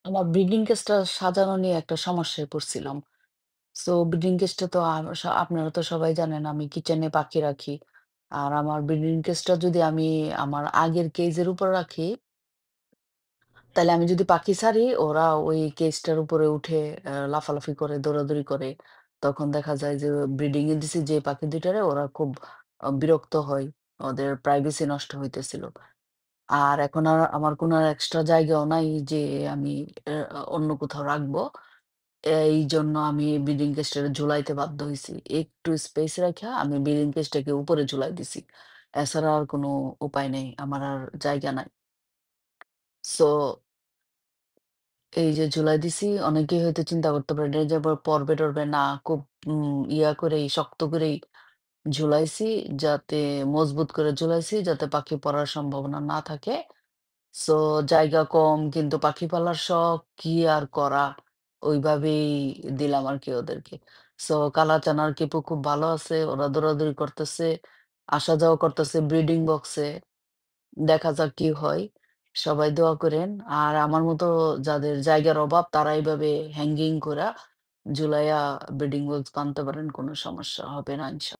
আমার ব্রিডিং কেজটা সাজানো নিয়ে একটা সমস্যায় পড়ছিলাম। সো ব্রিডিং কেজটা তো আপনারা তো সবাই জানেন আমি কিচেনে পাখি রাখি। আর আমার ব্রিডিং কেজটা যদি আমি আমার আগের কেজের উপর রাখি, তাইলে আমি যদি পাখি ছাড়ি ওরা ওই কেজটার উপরে উঠে লাফালাফি করে, দৌড়াদৌড়ি করে। তখন দেখা যায় যে ব্রিডিং এ দিছি যে পাখি ২ টারে ওরা খুব বিরক্ত হয়। ওদের প্রাইভেসি নষ্ট হইতেছিল। আর এখন আর আমার কোনো আর এক্সট্রা জায়গাও নাই যে আমি অন্য কোথাও রাখবো। এইজন্য আমি ব্রিডিং কেজটারে ঝুলাইতে বাধ্য হইছি। একটু স্পেস রাইখা আমি ব্রিডিং কেজটাকে উপরে ঝুলাই দিছি। এছাড়া আর কোনো উপায় নেই। আমার আর জায়গা নাই। সো এই যে ঝুলাই দিছি অনেকেই হয়তো চিন্তা করতে পারেন এই যে আবার পড়বে-টরবে না খুব ইয়া করেই শক্ত করেই ঝুলাইছি যাতে মজবুত করে ঝুলাইছি যাতে পাখি পড়ার সম্ভাবনা না থাকে। সো জায়গা কম কিন্তু পাখি পালার শখ কি আর করা? ওইভাবেই দিলাম আরকি ওদেরকে। সো কালাচান আর কিপু খুব ভালো আছে। ওরা দৌড়াদৌড়ি করতেছে, আসা যাওয়া করতেছে ব্রিডিং বক্সে। দেখা যাক কি হয়। সবাই দোয়া করেন। আর আমার মতো যাদের জায়গার অভাব তারা এভাবে হ্যাঙ্গিং কইরা ঝুলাইয়া ব্রিডিং বক্স বানাতে পারেন। কোন সমস্যা হবে না ইনশাআল্লাহ।